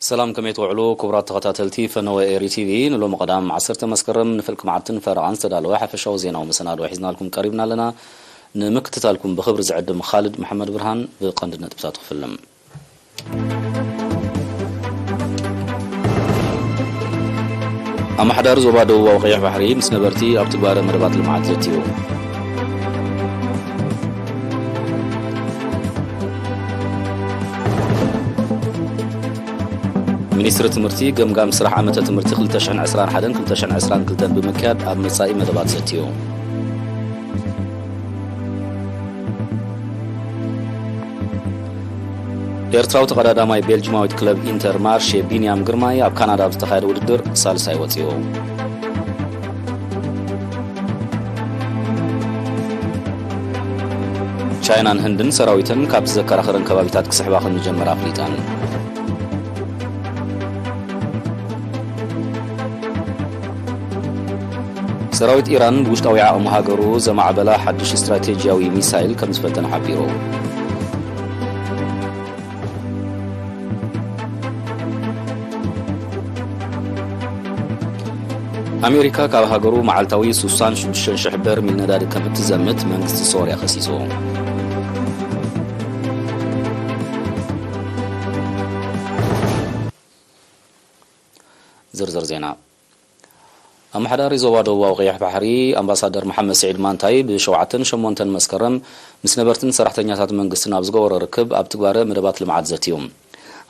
سلام كم يتوعلو كبرات تغطاتلتي فنو ايري تي في نلو مقدام عصرت مسكرم نفلكم عتن فرعان استدالو حفشو زينا ومسناد وحزنا لكم قريبنا لنا نمكتتالكم بخبر زعدم خالد محمد برهان بقندنا تبساطو فيلم أما حدار زوبادو وقيح بحري مسنبرتي أبتبار مربات المعاد زتيو منيستر تمرتي قام سرح عامة تمرتي 2021 بمكاد أب مصائي مدبات زتيو ኤርትራው ተቀዳዳማይ ቤልጂማዊት ክለብ ኢንተር ማርሽ ቢኒያም ግርማይ ኣብ ካናዳ ዝተኻየደ ውድድር ሳልሳይ ወፂኡ ቻይናን ህንድን ሰራዊትን ካብ ዘከራኸረን ከባቢታት ክስሕባ ክንጀምር ኣፍሊጣን ሰራዊት ኢራን ውሽጣዊ ዓቕሚ ሃገሩ ዘማዕበላ ሓድሽ ስትራቴጂያዊ ሚሳይል ከም ዝፈተነ ሓቢሩ أمريكا كهاجرو مع التوي سوسان شحبر من نادي كم تزمت من سوريا خسيسو زرزر زينا أم حداري زوادو وغيح بحري أمباسادر محمد سعيد مانتاي بشوعتن شمونتن مسكرم مسنبرتن سرحتنياتات من قسنا بزقور ركب أبتقباره مدبات المعاد زتيوم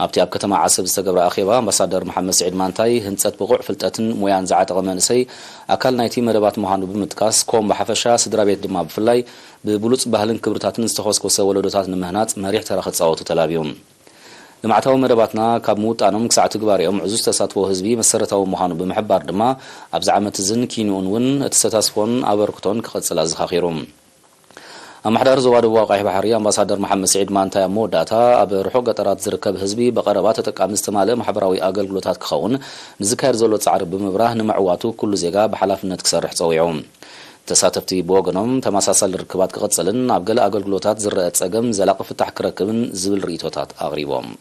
أبتي أب كتما عصب استقبر أخيبا أمباسادر محمد سعيد مانتاي هنسات بقوع فلتاتن مويان زعات غمانسي أكال نايتي مدبات مهانو بمتكاس كوم بحفشا سدرا بيت دما بفلاي ببلوص بهلن كبرتاتن استخوصكو سولدوتات مهنات مريح تراخت صوتو تلابيوم لمعتاو مدباتنا كابموت أنهم كساعة كباريهم عزوز تساتفو هزبي مسرتاو مهانو بمحبار دما أبزعمت زن كينون ون اتستاسفون أبركتون كخد سلاز خاخيروم أما حدار زواد واقع بحرية أمباسادر محمد سعيد مانتا موداتا أبرحو قطرات زركب هزبي بقربات تقام استمالة محبراوي أقل قلوتات كخون نزكار زولو تسعر بمبراه نمعواتو كل زيقا بحلافنة كسرح تصويعوم تساتفتي بوغنوم تماساسل ركبات كغتسلن أبقل أقل قلوتات زرقات ساقم زلاق فتح كركبن زبل ريتوتات أغريبوم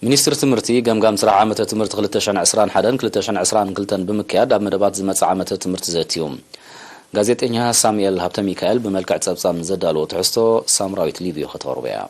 منيستر تمرتي قام سرع عامة تمرت 2021 بمكياد أب مدبات زمت عامة تمرت زيتيوم غازيتينها ساميل هابتا ميكائيل بملكع تسابسام زدالو تحستو سامراويت ليبيو خطورو بيا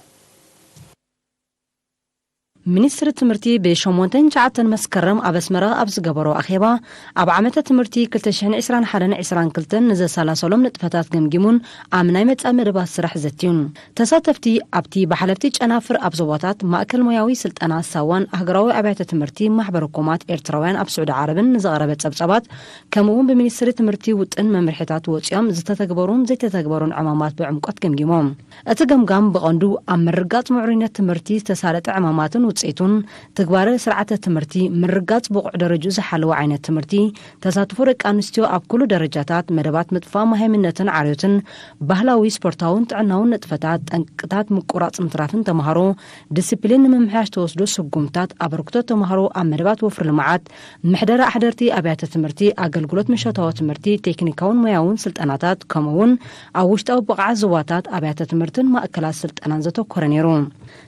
منيستر تمرتي بشمونتن جعتن مسكرم أبسمرا أبز قبرو أخيبا أب عامة تمرتي 2021 نزا سالاسولم نتفتات قمقمون آمناي متأمر سرح زتيون تساتفتي أبتي بحلفتي جنافر أبزواتات مأكل مياوي سلطانا ساوان أهقراوي أبعت تمرتي محبر حكومات إرتراوان أبسعود عربن نزا غربت سبسابات كمون بمنيستر تمرتي وطن ممرحتات وطيام زتتقبرون زي تتقبرون عمامات بعمقات قمقمون أتقمقام بغندو أمرقات معرينة تمرتي تسالت عمامات وصيتون تغبار سرعه تمرتي مرغات بقع درجه زحلو عينه تمرتي تساتفو رق انستيو اب كل درجاتات مدبات مطفا مهمنتن عريوتن بهلاوي سبورتاون طعناون نطفتات انقطات مقراص مترافن تمهارو ديسيبلين ممحاش توسدو سغومتات ابركتو تمهارو ام مدبات وفر لمعات محدر احدرتي ابيات تمرتي اغلغلوت مشاتاو تمرتي تكنيكاون مياون سلطاناتات كمون اوشتاو بقع زواتات ابيات تمرتن ماكلات سلطانان زتو كورنيرو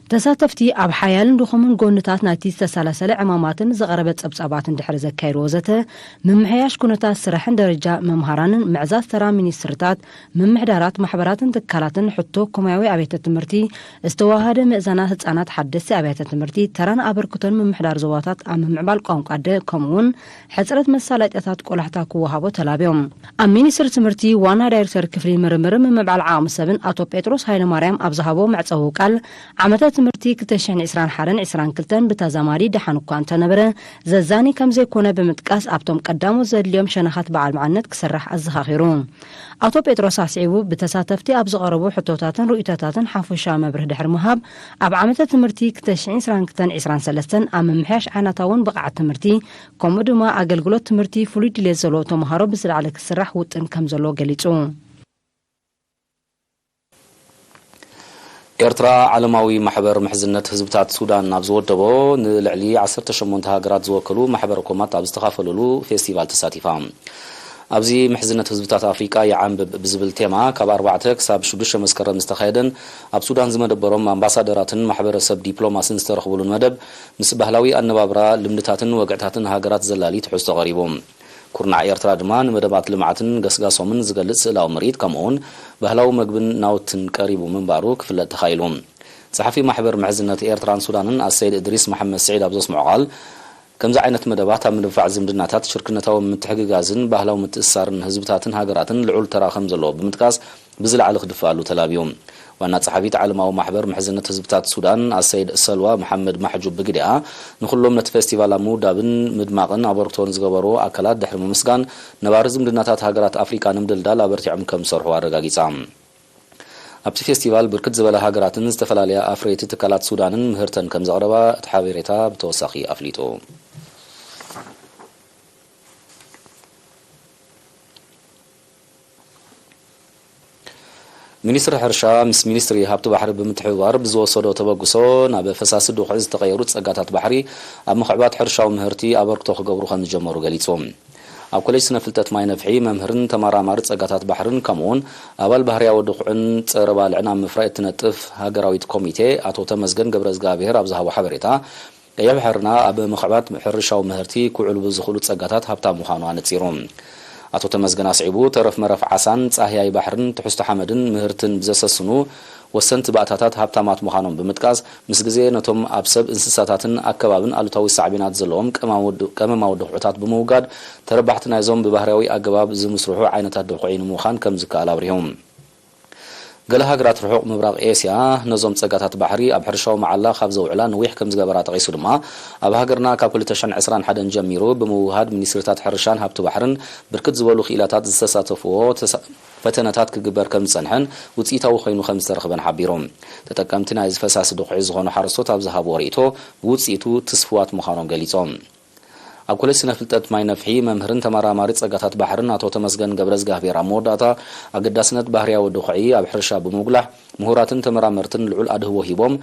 تساتفتي اب حيالن دخمن قونتات ناتي تسالسل عماماتن زغربت صبصاباتن دحر زكاير وزته ممحياش كونتات سرحن درجه ممهرانن معزات ترى منيسترتات ممحدارات محبراتن تكالاتن حتو كوماوي ابيت تمرتي استواهد مئزانات حصانات حدث ابيت تمرتي تران ابركتن ممحدار زواتات ام معبال قونقاده كمون حصرت مسالاتات قلحتا كوهابو تلابيوم ام منيستر تمرتي وانا دايركتور كفري مرمر مبعل عام 7 اتو بيتروس هايل ماريام ابزهابو معصو قال عامه تمرتي 2021 بتزاماري دحن كان تنبره ززاني كم زي كونه بمتقاس ابتم قدامو زدليوم شنخات بعل معنت كسرح ازخاخيرون اتو بيتروس اسعيبو بتساتفتي ابز قربو حطوتاتن رؤيتاتن حفوشا مبره دحر مهاب اب عامه تمرتي 2023 ام محاش عناتاون بقعه تمرتي كومدما اغلغلوت تمرتي فلويد لزلو تمهارو بسرعه كسرح وطن كم زلو غليصو ኤርትራ ዓለማዊ ማሕበር ምሕዝነት ህዝብታት ሱዳን ናብ ዝወደቦ ንልዕሊ 18 ሃገራት ዝወከሉ ማሕበረኮማት ኣብ ዝተኻፈለሉ ፌስቲቫል ተሳቲፋ ኣብዚ ምሕዝነት ህዝብታት ኣፍሪቃ ይዓንብብ ብዝብል ቴማ ካብ 4 ክሳብ 6 መስከረም ዝተኻየደን ኣብ ሱዳን ዝመደበሮም ኣምባሳደራትን ማሕበረሰብ ዲፕሎማስን ዝተረኽብሉን መደብ ምስ ባህላዊ ኣነባብራ ልምድታትን ወግዕታትን ሃገራት ዘላሊ ትሕዝቶ ቀሪቦም ኩርናዕ ኤርትራ ድማ ንመደባት ልምዓትን ገስጋሶምን ዝገልጽ ስእላዊ ምርኢት ከምኡውን ባህላዊ መግብን ናውትን ቀሪቡ ምንባሩ ክፍለጥ ተኻኢሉ ጸሓፊ ማሕበር ምሕዝነት ኤርትራን ሱዳንን ኣሰይድ እድሪስ መሐመድ ሰዒድ ኣብ ዘስምዖ ቃል ከምዚ ዓይነት መደባት ኣብ ምድፋዕ ዝምድናታት ሽርክነታዊ ምትሕግጋዝን ባህላዊ ምትእስሳርን ህዝብታትን ሃገራትን ልዑል ተራ ከም ዘለዎ ብምጥቃስ ብዝለዓለ ክድፈኣሉ ተላብዮም ዋና ጸሓፊት ዓለማዊ ማሕበር ምሕዝነት ህዝብታት ሱዳን ኣሰይድ ሰልዋ መሐመድ ማሕጁብ ብግዲኣ ንኹሎም ነቲ ፌስቲቫል ምውዳብን ምድማቕን ኣበርክቶን ዝገበሩ ኣካላት ድሕሪ ምምስጋን ነባሪ ዝምድናታት ሃገራት ኣፍሪቃ ንምድልዳል ኣበርቲዖም ከም ዝሰርሑ ኣረጋጊጻ ኣብቲ ፌስቲቫል ብርክት ዝበለ ሃገራትን ዝተፈላለያ ኣፍረይቲ ትካላት ሱዳንን ምህርተን ከም ዘቕረባ እቲ ሓበሬታ ብተወሳኺ ኣፍሊጡ ሚኒስትሪ ሕርሻ ምስ ሚኒስትሪ ሃብቲ ባሕሪ ብምትሕብባር ብዝወሰዶ ተበግሶ ናብ ፈሳሲ ድኹዒ ዝተቐየሩ ጸጋታት ባሕሪ ኣብ ምኽዕባት ሕርሻዊ ምህርቲ ኣበርክቶ ክገብሩ ከም ዝጀመሩ ገሊጾም ኣብ ኮሌጅ ስነ ፍልጠት ማይ ነፍሒ መምህርን ተመራማሪ ጸጋታት ባሕርን ከምኡውን ኣባል ባህርያዊ ድኹዕን ጸረ ባልዕን ኣብ ምፍራይ እትነጥፍ ሃገራዊት ኮሚቴ ኣቶ ተመስገን ገብረ እግዚአብሔር ኣብ ዝሃቦ ሓበሬታ ቀይሕ ባሕርና ኣብ ምኽዕባት ሕርሻዊ ምህርቲ ክውዕሉ ብዝኽእሉ ጸጋታት ሃብታም ምዃኑ ኣነጺሩ ኣቶ ተመስገን ኣስዒቡ ተረፍ መረፍ ዓሳን ጻህያይ ባሕርን ትሕዝቶ ሓመድን ምህርትን ብዘሰስኑ ወሰንቲ ባእታታት ሃብታማት ምዃኖም ብምጥቃስ ምስ ግዜ ነቶም ኣብ ሰብ እንስሳታትን ኣከባብን ኣሉታዊ ሳዕቢናት ዘለዎም ቀመማዊ ድኹዕታት ብምውጋድ ተረባሕቲ ናይዞም ብባህርያዊ ኣገባብ ዝምስርሑ ዓይነታት ድኹዒ ንምዃን ከም ዝከኣል ኣብሪሆም ገለ ሃገራት ርሑቕ ምብራቕ ኤስያ ነዞም ጸጋታት ባሕሪ ኣብ ሕርሻዊ መዓላ ካብ ዘውዕላ ንዊሕ ከም ዝገበራ ጠቒሱ ድማ ኣብ ሃገርና ካብ 2021 ጀሚሩ ብምውሃድ ሚኒስትሪታት ሕርሻን ሃብቲ ባሕርን ብርክት ዝበሉ ክኢላታት ዝተሳተፍዎ ፈተነታት ክግበር ከም ዝጸንሐን ውፅኢታዊ ኮይኑ ከም ዝተረኽበን ሓቢሮም ተጠቀምቲ ናይ ዝፈሳሲ ድኹዒ ዝኾኑ ሓረስቶት ኣብ ዝሃብዎ ርእይቶ ብውፅኢቱ ትስፍዋት ምዃኖም ገሊጾም ኣብ ኮሌጅ ስነ ፍልጠት ማይ ነፍሒ መምህርን ተመራማሪ ጸጋታት ባሕርን ኣቶ ተመስገን ገብረ እግዚአብሔር ኣብ መወዳእታ ኣገዳስነት ባህርያዊ ድኹዒ ኣብ ሕርሻ ብምጉላሕ ምሁራትን ተመራመርትን ልዑል ኣድህቦ ሂቦም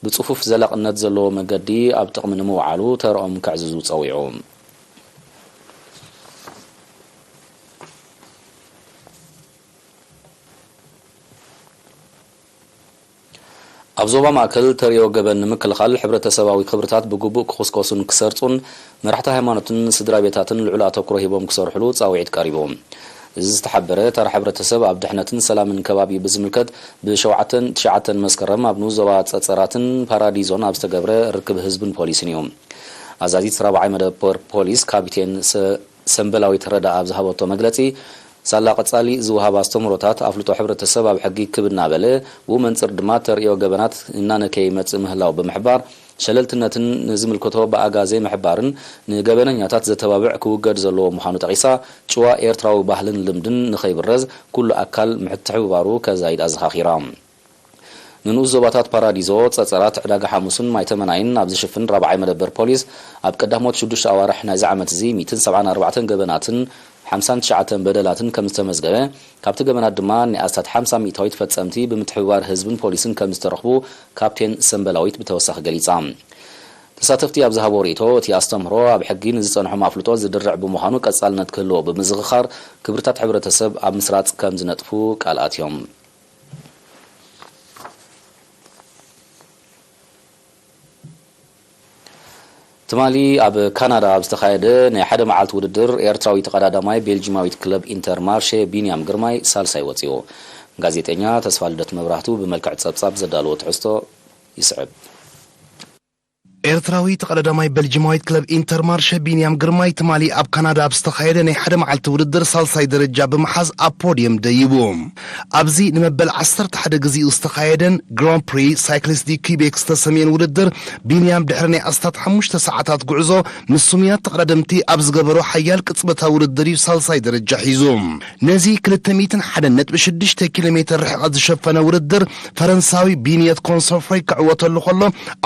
ብጽፉፍ ዘላቕነት ዘለዎ መገዲ ኣብ ጥቕሚ ንምውዓሉ ተርኦም ክዕዝዙ ጸዊዑ ኣብ ዞባ ማእከል ተሪዮ ገበን ንምክልኻል ሕብረተሰባዊ ክብርታት ብግቡእ ክኹስኮሱን ክሰርጹን መራሕቲ ሃይማኖትን ስድራ ቤታትን ልዑል ኣተኩሮ ሂቦም ክሰርሕሉ ጻውዒት ቀሪቦም እዚ ዝተሓበረ ተራ ሕብረተሰብ ኣብ ድሕነትን ሰላምን ከባቢ ብዝምልከት ብ7 መስከረም ኣብ ንዞባ ጸጸራትን ፓራዲዞን ኣብ ዝተገብረ ርክብ ህዝብን ፖሊስን እዮም ኣዛዚት 4ይ መደብ ፖሊስ ካፒቴን ሰንበላዊ ተረዳ ኣብ ዝሃበቶ መግለጺ ሳላ ቀጻሊ ዝውሃባ ኣስተምህሮታት ኣፍልጦ ሕብረተሰብ ኣብ ሕጊ ክብናበለ ወመንጽር ድማ ተሪዮ ገበናት እናነከይ መጽእ ምህላው ብምሕባር ሸለልትነትን ንዝምልከቶ በኣጋዜ ምሕባርን ንገበነኛታት ዘተባብዕ ክውገድ ዘለዎ ምዃኑ ጠቒሳ ጭዋ ኤርትራዊ ባህልን ልምድን ንኸይብረዝ ኩሉ ኣካል ምሕትሕብባሩ ከዛይድ ኣዘኻኺራ ንንኡስ ዞባታት ፓራዲዞ ጸጸራት ዕዳጋ ሓሙስን ማይ ተመናይን ኣብ ዝሽፍን 4ይ መደበር ፖሊስ ኣብ ቀዳሞት 6 ኣዋርሕ ናይዚ ዓመት እዚ 174 ገበናትን 59 በደላትን ከም ዝተመዝገበ ካብቲ ገበናት ድማ ንኣስታት 50 ሚእታዊት ፈጸምቲ ብምትሕብባር ህዝብን ፖሊስን ከም ዝተረኽቡ ካፕቴን ሰንበላዊት ብተወሳኺ ገሊጻ ተሳተፍቲ ኣብ ዝሃቦ ርእይቶ እቲ ኣስተምህሮ ኣብ ሕጊ ንዝጸንሖም ኣፍልጦ ዝድርዕ ብምዃኑ ቀጻልነት ክህልዎ ብምዝኽኻር ክብርታት ሕብረተሰብ ኣብ ምስራጽ ከም ዝነጥፉ ቃልኣት እዮም ትማሊ ኣብ ካናዳ ኣብ ዝተኻየደ ናይ ሓደ መዓልቲ ውድድር ኤርትራዊ ተቐዳዳማይ ቤልጂማዊት ክለብ ኢንተርማርሼ ቢንያም ግርማይ ሳልሳይ ወፂኡ ጋዜጠኛ ተስፋ ልደት መብራህቱ ብመልክዕ ጸብጻብ ዘዳለዎ ትሕዝቶ ይስዕብ ኤርትራዊ ተቐዳዳማይ ቤልጂማዊት ክለብ ኢንተርማርሼ ቢንያም ግርማይ ትማሊ ኣብ ካናዳ ኣብ ዝተኻየደ ናይ ሓደ መዓልቲ ውድድር ሳልሳይ ደረጃ ብምሓዝ ኣብ ፖድየም ደይቡ ኣብዚ ንመበል 11 ግዚኡ ዝተኻየደን ግራንድ ፕሪ ሳይክሊስት ዲ ኩቤክ ዝተሰምየን ውድድር ቢንያም ድሕሪ ናይ ኣስታት 5 ሰዓታት ጉዕዞ ምስ ሱምያት ተቐዳደምቲ ኣብ ዝገበሮ ሓያል ቅጽበታዊ ውድድር እዩ ሳልሳይ ደረጃ ሒዙ ነዚ 201.6 ኪሎ ሜትር ርሕቀት ዝሸፈነ ውድድር ፈረንሳዊ ቢንየት ኮንሶፍሬ ክዕወተሉ ከሎ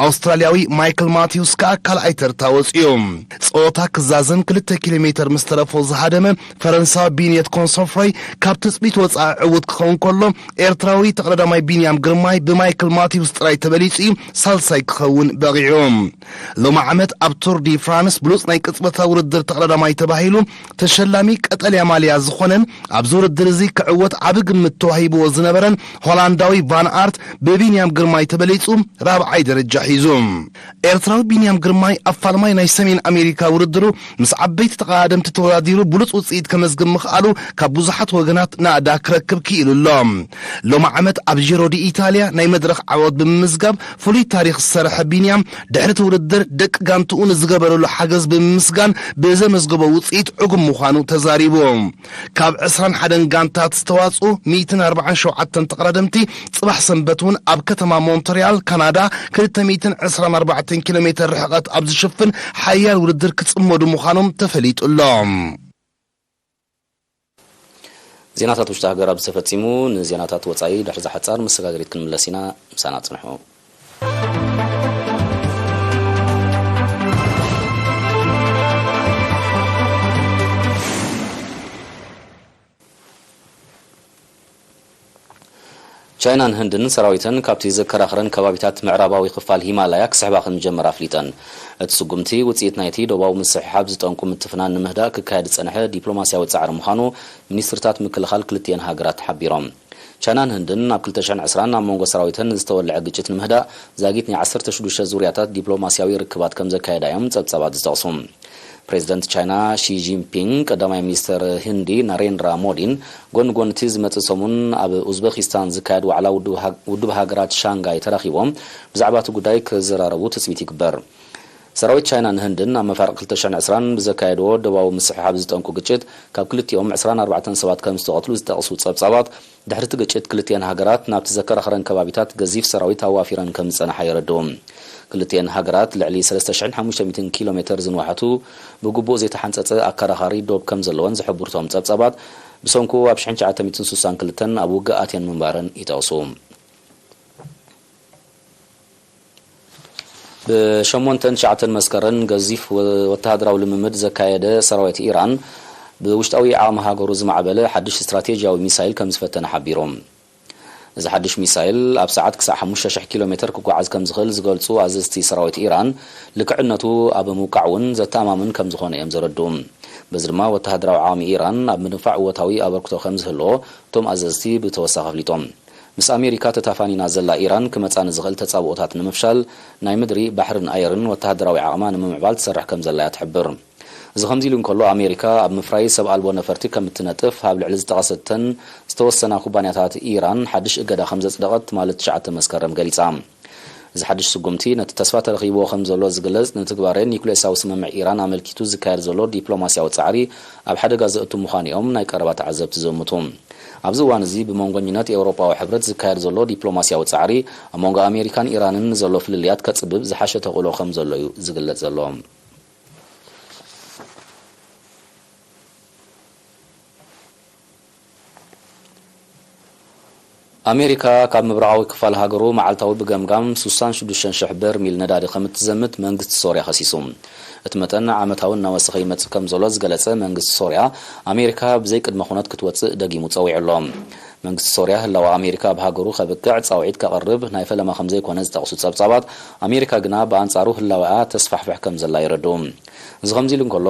ኣውስትራልያዊ ማይክል ማይክል ማቲውስ ካልኣይ ተርታ ወፂኦም ጾታ ክዛዘም 2 ኪሎሜትር ምስተረፎ ዝሃደመ ፈረንሳዊ ቢንየት ኮንሶፍራይ ካብ ትጽቢት ወጻኢ ዕውት ክኸውን ከሎ ኤርትራዊ ተቀዳማይ ቢንያም ግርማይ ብማይክል ማቲውስ ጥራይ ተበሊጹ ሳልሳይ ክኸውን በቂዖም ሎማ ዓመት ኣብ ቱር ዲ ፍራንስ ብሉጽ ናይ ቅጽበታ ውድድር ተቀዳማይ ተባሂሉ ተሸላሚ ቀጠልያ ማልያ ዝኾነን ኣብ ውድድር እዚ ክዕወት ዓብ ግምት ተዋሂብዎ ዝነበረን ሆላንዳዊ ቫን አርት በቢንያም ግርማይ ተበሊጹ ራብዓይ ደረጃ ሒዙ ኤርትራዊ ቢንያም ግርማይ ኣፋልማይ ናይ ሰሜን አሜሪካ ውድድሩ ምስ ዓበይቲ ተቀዳደምቲ ተወዳዲሩ ብሉጽ ውጽኢት ከመዝግብ ምኽኣሉ ካብ ብዙሓት ወገናት ናዕዳ ክረክብ ክኢሉሎ ሎማ ዓመት ኣብ ጂሮ ዲ ኢታልያ ናይ መድረኽ ዓወት ብምምዝጋብ ፍሉይ ታሪኽ ዝሰርሐ ቢንያም ድሕሪ ውድድር ደቂ ጋንትኡ ንዝገበረሉ ሓገዝ ብምምስጋን ብዘመዝገቦ ውጽኢት ዕጉም ምዃኑ ተዛሪቡ ካብ 21 ጋንታት ዝተዋጽኡ 147 ተቀዳደምቲ ጽባሕ ሰንበት እውን ኣብ ከተማ ሞንትሪያል ካናዳ 224 ኪሎሜትር ርሕቀት ኣብ ዝሽፍን ሓያል ውድድር ክጽመዱ ምዃኖም ተፈሊጡሎም ዜናታት ውሽጢ ሃገር ኣብ ዝተፈጺሙ ንዜናታት ወጻኢ ድሕሪ ዝሓጻር መሰጋገሪት ክንምለስ ኢና ምሳና ጽንሑ ቻይናን ህንድን ሰራዊተን ካብቲ ዘከራኽረን ከባቢታት ምዕራባዊ ክፋል ሂማላያ ክስሕባ ከም ጀመራ ኣፍሊጠን እቲ ስጉምቲ ውጽኢት ናይቲ ደቡባዊ ምስሕሓብ ዝጠንቁ ምትፍናን ንምህዳእ ክካየድ ዝጸንሐ ዲፕሎማስያዊ ጻዕሪ ምዃኑ ሚኒስትርታት ምክልኻል ክልቲአን ሃገራት ሓቢሮም ቻይናን ህንድን ኣብ 2020 ኣብ መንጎ ሰራዊተን ዝተወልዐ ግጭት ንምህዳእ ዛጊት ናይ 16 ዙርያታት ዲፕሎማስያዊ ርክባት ከም ዘካየዳዮም ጸብጻባት ዝጠቕሱ ፕሬዚደንት ቻይና ሺ ጂንፒንግ ቀዳማይ ሚኒስትር ህንዲ ናሬንድራ ሞዲን ጎንጎንቲ ዝመጽእ ሰሙን ኣብ ኡዝቤኪስታን ዝካየድ ዋዕላ ውድብ ሃገራት ሻንጋይ ተራኺቦም ብዛዕባ እቲ ጉዳይ ክዘራረቡ ትጽቢት ይግበር ሰራዊት ቻይናን ህንድን ኣብ መፋርቅ 2020 ብዘካየድዎ ደቡባዊ ምስሕሓብ ዝጠንቁ ግጭት ካብ ክልቲኦም 24 ሰባት ከም ዝተቐትሉ ዝጠቕሱ ጸብጻባት ድሕሪ እቲ ግጭት ክልቲአን ሃገራት ናብቲ ዘከራኽረን ከባቢታት ገዚፍ ሰራዊት ኣዋፊረን ከም ዝጸንሓ የረድኡ ክልቲአን ሃገራት ልዕሊ 3500 ኪሎሜትር ዝንዋሓቱ ብግቡእ ዘይተሓንጸጸ ኣከራኻሪ ዶብ ከም ዘለወን ዝሕብርቶም ጸብጻባት ብሰንኩ ኣብ 1962 ኣብ ውግእ ኣትየን ምንባረን ይጠቕሱ ب8 መስከረን ገዚፍ ወተሃደራዊ ልምምድ ዘካየደ ሰራዊት ኢራን ብውሽጣዊ ዓቕሚ ሃገሩ ዝማዕበለ ሓድሽ ስትራቴጂያዊ ሚሳይል ከም ዝፈተነ ሓቢሮም እዚ ሓድሽ ሚሳይል ኣብ ሰዓት ክሳብ 5000 ኪሎሜትር ክጓዓዝ ከም ዝኽእል ዝገልጹ ኣዘዝቲ ሰራዊት ኢራን ልክዕነቱ ኣብ ምውቃዕውን ዘተኣማምን ከም ዝኾነ እዮም ዘረድኡ በዚ ድማ ወተሃደራዊ ዓቕሚ ኢራን ኣብ ምድንፋዕ ወታዊ ኣበርክቶ ከም ዝህልዎ እቶም ኣዘዝቲ ብተወሳኺ ኣፍሊጦም ምስ ኣሜሪካ ተታፋኒና ዘላ ኢራን ክመጻን ዝኽእል ተጻብኦታት ንምፍሻል ናይ ምድሪ ባሕርን ኣየርን ወተሃደራዊ ዓቕማ ንምምዕባል ትሰርሕ ከም ዘላ ትሕብር እዚ ከምዚ ኢሉ እንከሎ ኣሜሪካ ኣብ ምፍራይ ሰብ ኣልቦ ነፈርቲ ከም እትነጥፍ ኣብ ልዕሊ ዝተቐሰተን ዝተወሰና ኩባንያታት ኢራን ሓድሽ እገዳ ከም ዘጽደቐት ማለት 9 መስከረም ገሊጻ እዚ ሓድሽ ስጉምቲ ነቲ ተስፋ ተረኺብዎ ከም ዘሎ ዝግለጽ ንትግባር ኒውክሌሳዊ ስምምዕ ኢራን ኣመልኪቱ ዝካየድ ዘሎ ዲፕሎማስያዊ ጻዕሪ ኣብ ሓደጋ ዘእቱ ምዃኖም ናይ ቀረባ ተዓዘብቲ ዘምቱ ኣብዚ እዋን እዚ ብመንጎኝነት ኤውሮጳዊ ሕብረት ዝካየድ ዘሎ ዲፕሎማስያዊ ጻዕሪ ኣብ መንጎ ኣሜሪካን ኢራንን ዘሎ ፍልልያት ከጽብብ ዝሓሸ ተቕሎ ከም ዘሎ እዩ ዝግለጽ ዘሎ ኣሜሪካ ካብ ምብራቃዊ ክፋል ሃገሩ መዓልታዊ ብገምጋም 66,000 በርሚል ነዳዲ ከም እትዘምት መንግስቲ ሶርያ ኸሲሱ እቲ መጠን ዓመታዊ እናወሰኸ ይመጽእ ከም ዘሎ ዝገለጸ መንግስቲ ሶርያ ኣሜሪካ ብዘይ ቅድመ ኩነት ክትወጽእ ደጊሙ ጸዊዑሎ መንግስቲ ሶርያ ህላዋ ኣሜሪካ ብሃገሩ ከብቅዕ ጻውዒት ከቕርብ ናይ ፈለማ ከም ዘይኮነ ዝጠቕሱ ጸብጻባት ኣሜሪካ ግና በኣንጻሩ ህላዋኣ ተስፋሕፍሕ ከም ዘላ ይረድኡ እዚ ከምዚ ኢሉ እንከሎ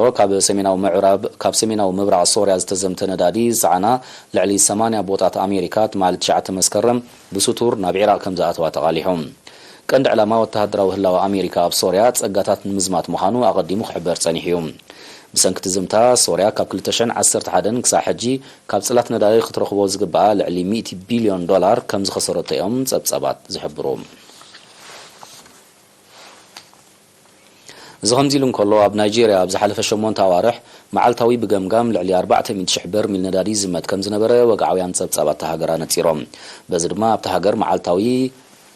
ካብ ሰሜናዊ ምብራቕ ሶርያ ዝተዘምተ ነዳዲ ዝፀዓና ልዕሊ 80 ቦታት ኣሜሪካ ትማልት 9 መስከረም ብስቱር ናብ ኢራቅ ከም ዝኣተዋ ተቓሊሑ ቀንዲ ዕላማ ወተሃደራዊ ህላዋ ኣሜሪካ ኣብ ሶርያ ጸጋታት ንምዝማት ምዃኑ ኣቐዲሙ ክሕበር ጸኒሑ እዩ ብሰንኪቲ ዝምታ ሶርያ ካብ 2011 ክሳብ ሕጂ ካብ ጽላት ነዳዲ ክትረኽቦ ዝግባኣ ልዕሊ $100 ቢልዮን ከም ዝኸሰረቶ እዮም ጸብጻባት ዝሕብሩ እዚ ከምዚ ኢሉ እንከሎ ኣብ ናይጄርያ ኣብ ዝሓለፈ 8 ኣዋርሕ መዓልታዊ ብገምጋም ልዕሊ 400,000 በርሚል ነዳዲ ዝመት ከም ዝነበረ ወግዓውያን ጸብጻባት ሃገራ ነጺሮም በዚ ድማ ኣብቲ ሃገር መዓልታዊ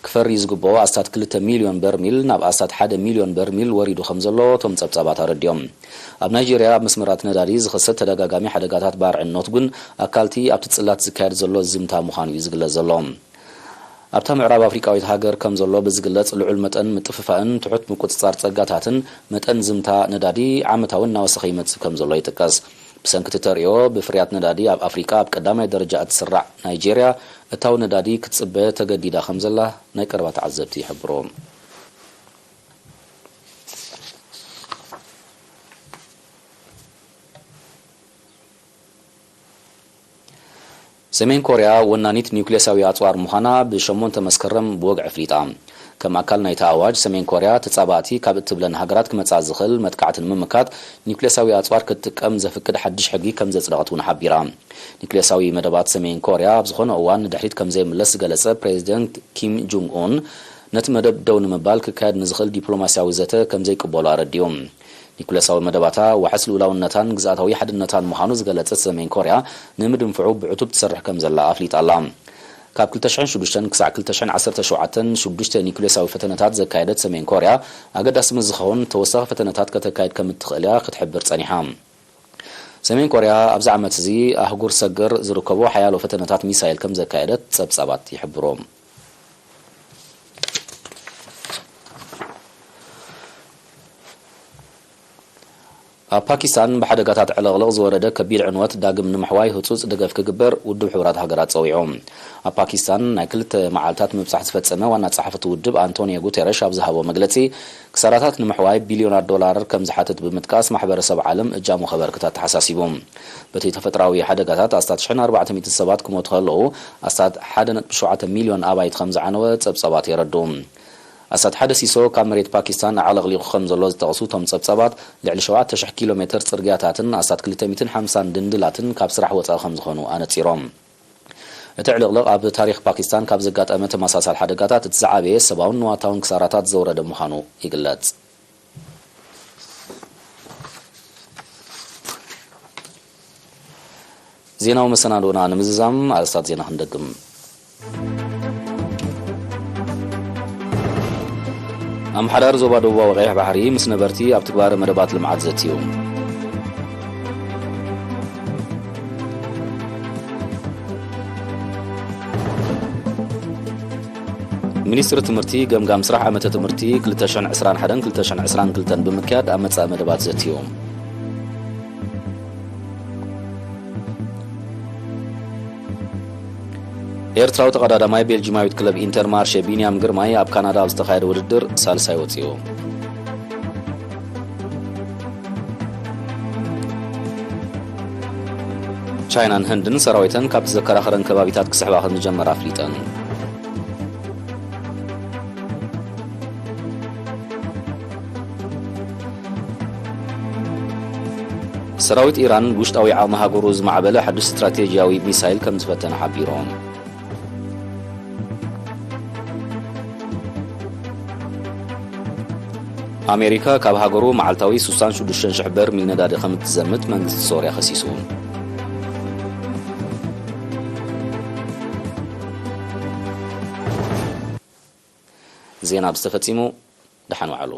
ክፈሪ ዝግብኦ ኣስታት 2 ሚልዮን በርሚል ናብ ኣስታት 1 ሚልዮን በርሚል ወሪዱ ከም ዘሎ እቶም ጸብጻባት ኣረድዮም ኣብ ናይጄርያ ኣብ መስመራት ነዳዲ ዝኸሰት ተደጋጋሚ ሓደጋታት ባርዕነት ግን ኣካልቲ ኣብቲ ጽላት ዝካየድ ዘሎ ዝምታ ምዃኑ እዩ ዝግለጽ ዘሎ ኣብታ ምዕራብ ኣፍሪካዊት ሃገር ከም ዘሎ ብዝግለጽ ልዑል መጠን ምጥፍፋእን ትሑት ምቁጽጻር ጸጋታትን መጠን ዝምታ ነዳዲ ዓመታውን እናወሰኸ ይመጽእ ከም ዘሎ ይጥቀስ። ብሰንኪ ተርእዮ ብፍርያት ነዳዲ ኣብ ኣፍሪካ ኣብ ቀዳማይ ደረጃ እትስራዕ ናይጄርያ እታው ነዳዲ ክትጽበ ተገዲዳ ከም ዘላ ናይ ቀረባ ተዓዘብቲ ይሕብሩ። ሰሜን ኮርያ ወናኒት ኒውክሌሳዊ ኣጽዋር ምዃና ብ8 መስከረም ብወግዒ ኣፍሊጣ። ከም ኣካል ናይቲ ኣዋጅ ሰሜን ኮርያ ተጻባእቲ ካብ እትብለን ሃገራት ክመጻእ ዝኽእል መጥቃዕትን ምምካት ኒውክሌሳዊ ኣጽዋር ክትጥቀም ዘፍቅድ ሓድሽ ሕጊ ከም ዘጽደቐት እውን ሓቢራ። ኒውክሌሳዊ መደባት ሰሜን ኮርያ ኣብ ዝኾነ እዋን ንድሕሪት ከም ዘይምለስ ዝገለጸ ፕሬዚደንት ኪም ጆንግ ኡን ነቲ መደብ ደው ንምባል ክካየድ ንዝኽእል ዲፕሎማስያዊ ዘተ ከም ዘይቅበሉ ኣረዲዮም። ኒውክሌሳዊ መደባታ ዋሕስ ልኡላውነታን ግዝኣታዊ ሓድነታን ምዃኑ ዝገለጸት ሰሜን ኮርያ ንምድንፍዑ ብዕቱብ ትሰርሕ ከም ዘላ ኣፍሊጣ ኣላ። ካብ 2006 ክሳብ 2017 6 ኒውክሌሳዊ ፈተነታት ዘካየደት ሰሜን ኮርያ ኣገዳሲ ምዝኸውን ተወሳኺ ፈተነታት ከተካየድ ከም እትኽእል እያ ክትሕብር ጸኒሓ። ሰሜን ኮርያ ኣብዚ ዓመት እዚ ኣህጉር ሰገር ዝርከቡ ሓያሎ ፈተነታት ሚሳይል ከም ዘካየደት ጸብጻባት ይሕብሩ። ኣብ ፓኪስታን ብሓደጋታት ዕለቕለቕ ዝወረደ ከቢድ ዕንወት ዳግም ንምሕዋይ ህጹጽ ደገፍ ክግበር ውድብ ሕብራት ሃገራት ጸዊዖም። ኣብ ፓኪስታን ናይ 2 መዓልታት ምብጻሕ ዝፈጸመ ዋና ጸሓፍቲ ውድብ አንቶኒዮ ጉተረሽ ኣብ ዝሃቦ መግለጺ ክሳራታት ንምሕዋይ ቢልዮናት ዶላር ከም ዝሓትት ብምጥቃስ ማሕበረሰብ ዓለም እጃሙ ኸበርክታት ተሓሳሲቦም። በቲ ተፈጥራዊ ሓደጋታት ኣስታት 1400 ሰባት ክሞቱ ከለዉ ኣስታት 1.7 ሚልዮን ኣባይት ከም ዝዓነወ ጸብጻባት የረድኡ። ኣስታት ሓደ ሲሶ ካብ መሬት ፓኪስታን ኣዕለቕሊቑ ከም ዘሎ ዝጠቕሱ ቶም ጸብጻባት ልዕሊ 7,000 ኪሎ ሜትር ጽርግያታትን ኣስታት 250 ድንድላትን ካብ ስራሕ ወጻኢ ከም ዝኾኑ ኣነጺሮም። እቲ ዕልቕልቕ ኣብ ታሪክ ፓኪስታን ካብ ዘጋጠመ ተመሳሳሊ ሓደጋታት እቲ ዝዓበየ ሰብኣውን ንዋታውን ክሳራታት ዘወረደ ምዃኑ ይግለጽ። ዜናዊ መሰናዶና ንምዝዛም ኣርእስታት ዜና ክንደግም። ኣምሓዳር ዞባ ደቡባዊ ቀይሕ ባሕሪ ምስ ነበርቲ ኣብ ትግባረ መደባት ልምዓት ዘትዩ። ሚኒስትሪ ትምህርቲ ገምጋም ስራሕ ዓመተ ትምህርቲ 2021-2022 ብምክያድ ኣብ መጻኢ መደባት ዘትዩ። ኤርትራዊ ተቀዳዳማይ ቤልጂማዊት ክለብ ኢንተር ማርሼ ቢንያም ግርማይ ኣብ ካናዳ ኣብ ዝተኻየደ ውድድር ሳልሳይ ወፂኡ። ቻይናን ህንድን ሰራዊተን ካብ ዘከራኸረን ከባቢታት ክስሕባ ከም ዝጀመራ ኣፍሊጠን። ሰራዊት ኢራን ውሽጣዊ ዓቕሚ ሃገሩ ዝማዕበለ ሓዱሽ ስትራቴጂያዊ ሚሳይል ከም ዝፈተነ ሓቢሮም። ኣሜሪካ ካብ ሃገሩ መዓልታዊ 66,000 በርሚል ነዳዲ ከም እትዘምት መንግስቲ ሶርያ ኸሲሱ። ዜና ብዝተፈጺሙ ደሓን ዋዕሉ።